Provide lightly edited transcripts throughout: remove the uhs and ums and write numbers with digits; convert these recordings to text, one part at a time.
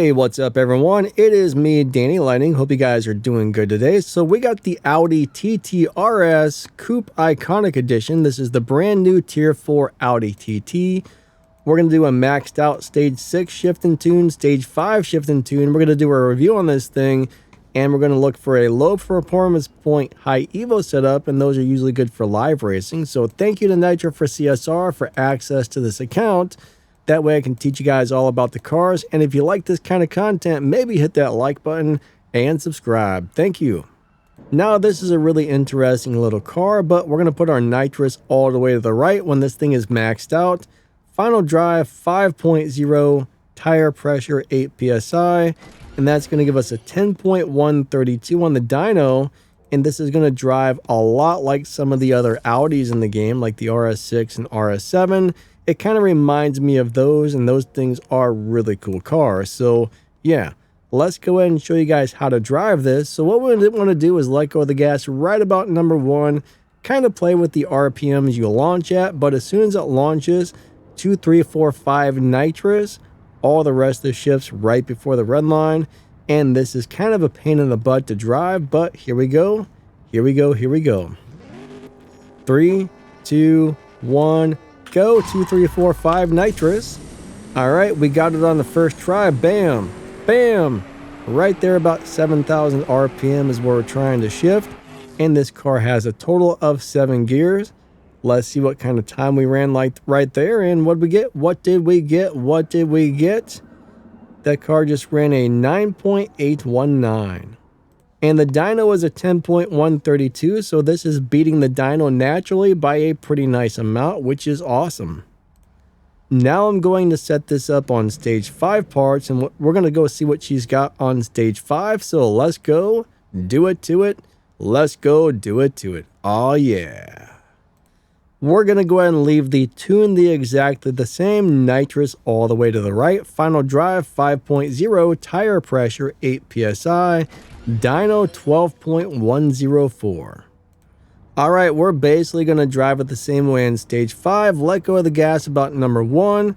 Hey, what's up everyone? It is me, Danny Lightning. Hope you guys are doing good today. So we got the Audi TT RS Coupe Iconic Edition. This is the brand new Tier 4 Audi TT. We're going to do a maxed out Stage 6 shift and tune, Stage 5 shift and tune. We're going to do a review on this thing, and we're going to look for a low performance point high Evo setup, and those are usually good for live racing. So thank you to Nitro for CSR for access to this account. That way I can teach you guys all about the cars. And if you like this kind of content, maybe hit that like button and subscribe. Thank you. Now this is a really interesting little car, but we're going to put our nitrous all the way to the right when this thing is maxed out. Final drive 5.0, tire pressure 8 psi, and that's going to give us a 10.132 on the dyno. And this is going to drive a lot like some of the other Audis in the game, like the RS6 and RS7. It kind of reminds me of those, and those things are really cool cars. So yeah, let's go ahead and show you guys how to drive this. So what we want to do is let go of the gas right about number 1, kind of play with the RPMs you launch at, but as soon as it launches 2, 3, 4, 5 nitrous, all the rest of the shifts right before the red line. And this is kind of a pain in the butt to drive, but here we go. Here we go. 3, 2, 1, go. 2, 3, 4, 5 nitrous. All right, we got it on the first try. Bam, bam. Right there, about 7,000 RPM is where we're trying to shift. And this car has a total of 7 gears. Let's see what kind of time we ran like right there. And what did we get? What did we get? That car just ran a 9.819. And the dyno is a 10.132, so this is beating the dyno naturally by a pretty nice amount, which is awesome. Now I'm going to set this up on stage 5 parts, and we're going to go see what she's got on stage 5. So let's go do it to it. Let's go do it to it. Oh yeah. We're going to go ahead and leave the tune exactly the same, nitrous all the way to the right. Final drive 5.0, tire pressure 8 psi, dyno 12.104. All right, we're basically going to drive it the same way in stage 5. Let go of the gas about number 1.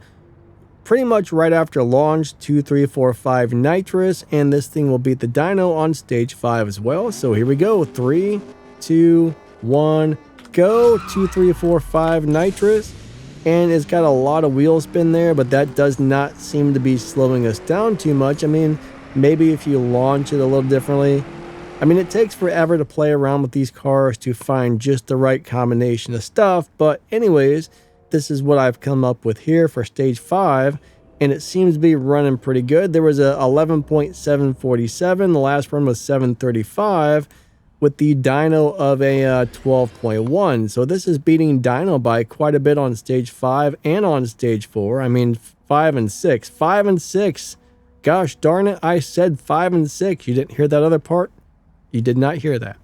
Pretty much right after launch, 2, 3, 4, 5 nitrous, and this thing will beat the dyno on stage 5 as well. So here we go. 3, 2, 1, go. 2, 3, 4, 5 nitrous, and it's got a lot of wheel spin there, but that does not seem to be slowing us down too much. I mean, maybe if you launch it a little differently. I mean, it takes forever to play around with these cars to find just the right combination of stuff, but anyways, this is what I've come up with here for stage 5, and it seems to be running pretty good. There was a 11.747, the last run was 735, with the dyno of a 12.1. So this is beating dyno by quite a bit on stage 5 and on stage 4. I mean, 5 and 6. 5 and 6. Gosh darn it, I said 5 and 6. You didn't hear that other part? You did not hear that.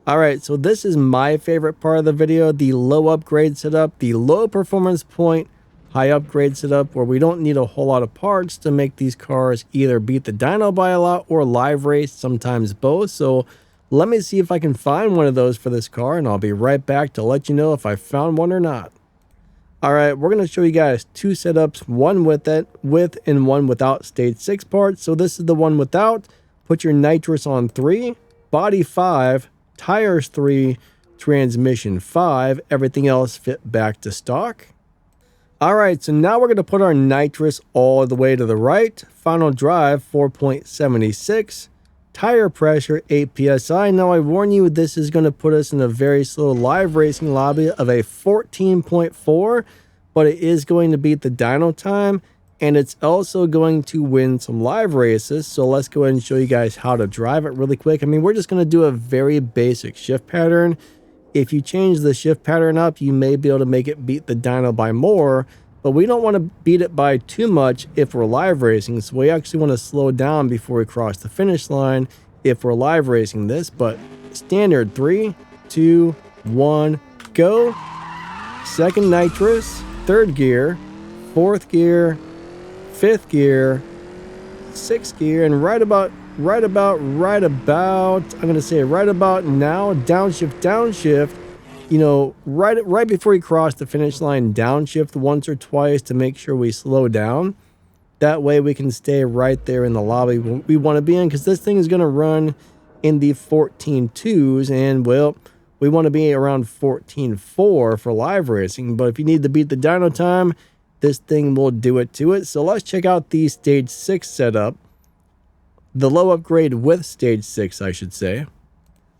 All right, so this is my favorite part of the video, the low upgrade setup, the low performance point, high upgrade setup, where we don't need a whole lot of parts to make these cars either beat the dyno by a lot or live race, sometimes both. So let me see if I can find one of those for this car, and I'll be right back to let you know if I found one or not. All right, we're going to show you guys 2 setups, one with and one without stage 6 parts. So this is the one without. Put your nitrous on 3, body 5, tires 3, transmission 5, everything else fit back to stock. All right, so now we're going to put our nitrous all the way to the right. Final drive 4.76. Tire pressure 8 psi. Now I warn you, this is going to put us in a very slow live racing lobby of a 14.4, but it is going to beat the dyno time, and it's also going to win some live races. So let's go ahead and show you guys how to drive it really quick. I mean, we're just going to do a very basic shift pattern. If you change the shift pattern up, you may be able to make it beat the dyno by more, but we don't want to beat it by too much if we're live racing. So we actually want to slow down before we cross the finish line if we're live racing this. But standard 3, 2, 1, go. Second nitrous, third gear, fourth gear, fifth gear, sixth gear, and right about I'm going to say right about now, downshift, you know, right before we cross the finish line, downshift once or twice to make sure we slow down. That way we can stay right there in the lobby we want to be in, because this thing is going to run in the 14.2s, and well, we want to be around 14.4 for live racing. But if you need to beat the dyno time, this thing will do it to it. So let's check out the stage 6 setup, the low upgrade with stage 6, I should say.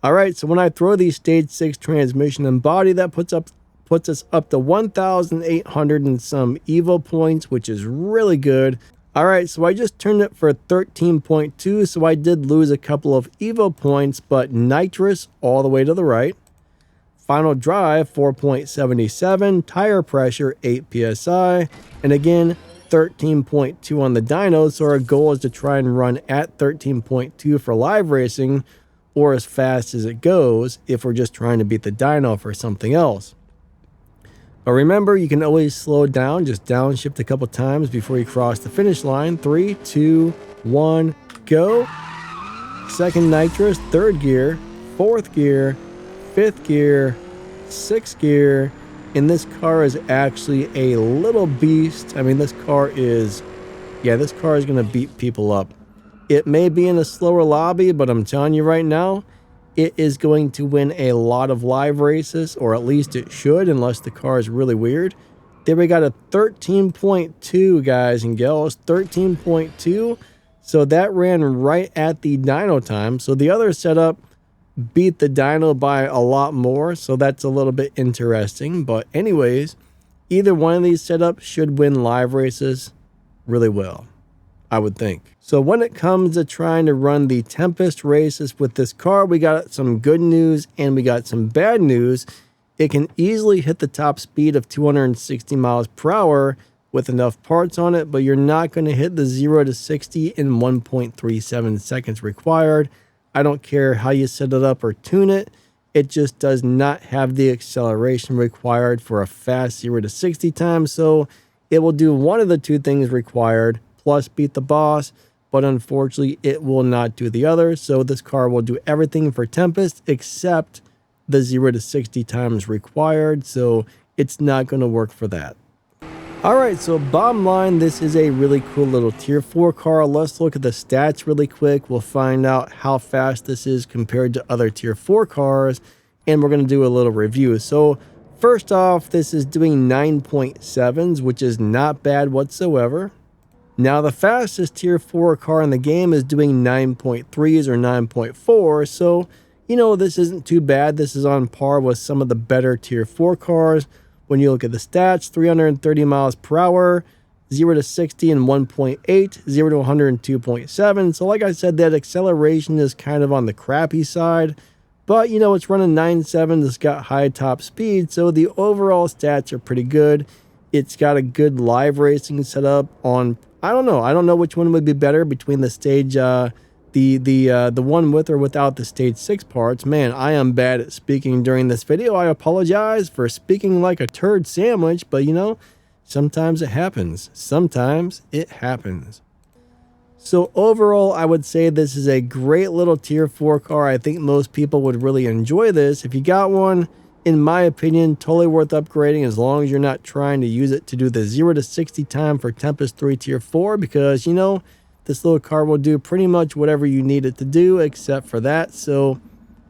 All right, so when I throw the stage 6 transmission and body, that puts us up to 1,800 and some Evo points, which is really good. All right, so I just turned it for 13.2, so I did lose a couple of Evo points, but nitrous all the way to the right. Final drive 4.77, tire pressure 8 psi, and again 13.2 on the dyno. So our goal is to try and run at 13.2 for live racing, or as fast as it goes if we're just trying to beat the dyno for something else. But remember, you can always slow down, just downshift a couple times before you cross the finish line. 3, 2, 1, go. Second nitrous, third gear, fourth gear, fifth gear, sixth gear. And this car is actually a little beast. I mean, this car is going to beat people up. It may be in a slower lobby, but I'm telling you right now, it is going to win a lot of live races, or at least it should, unless the car is really weird. There we got a 13.2, guys and gals, 13.2. So that ran right at the dyno time. So the other setup beat the dyno by a lot more, so that's a little bit interesting. But anyways, either one of these setups should win live races really well, I would think. So when it comes to trying to run the Tempest races with this car, we got some good news and we got some bad news. It can easily hit the top speed of 260 miles per hour with enough parts on it, but you're not going to hit the 0 to 60 in 1.37 seconds required. I don't care how you set it up or tune it. It just does not have the acceleration required for a fast 0 to 60 time. So it will do one of the two things required, plus beat the boss, but unfortunately it will not do the other. So this car will do everything for Tempest except the 0 to 60 times required. So it's not going to work for that. All right, so bottom line, this is a really cool little tier 4 car. Let's look at the stats really quick. We'll find out how fast this is compared to other tier 4 cars, and we're going to do a little review. So first off, this is doing 9.7s, which is not bad whatsoever. Now, the fastest tier 4 car in the game is doing 9.3s or 9.4, so, you know, this isn't too bad. This is on par with some of the better tier 4 cars. When you look at the stats, 330 miles per hour, 0 to 60 in 1.8, 0 to 100 in 2.7. So like I said, that acceleration is kind of on the crappy side, but, you know, it's running 9.7, it's got high top speed, so the overall stats are pretty good. It's got a good live racing setup on, I don't know which one would be better between the stage, the one with or without the stage 6 parts. Man, I am bad at speaking during this video. I apologize for speaking like a turd sandwich, but you know, sometimes it happens. Sometimes it happens. So overall, I would say this is a great little tier 4 car. I think most people would really enjoy this. If you got one, in my opinion, totally worth upgrading as long as you're not trying to use it to do the 0 to 60 time for Tempest 3 Tier 4, because, you know, this little car will do pretty much whatever you need it to do except for that. So,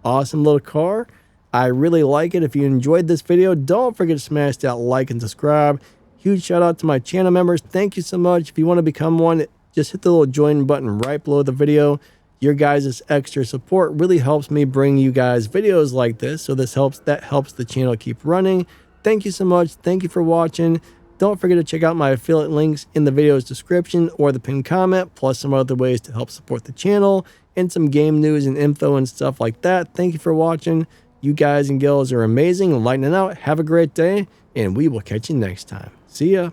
awesome little car. I really like it. If you enjoyed this video, don't forget to smash that like and subscribe. Huge shout out to my channel members. Thank you so much. If you want to become one, just hit the little join button right below the video. Your guys' extra support really helps me bring you guys videos like this. So that helps the channel keep running. Thank you so much. Thank you for watching. Don't forget to check out my affiliate links in the video's description or the pinned comment, plus some other ways to help support the channel and some game news and info and stuff like that. Thank you for watching. You guys and girls are amazing. Lightning out. Have a great day, and we will catch you next time. See ya.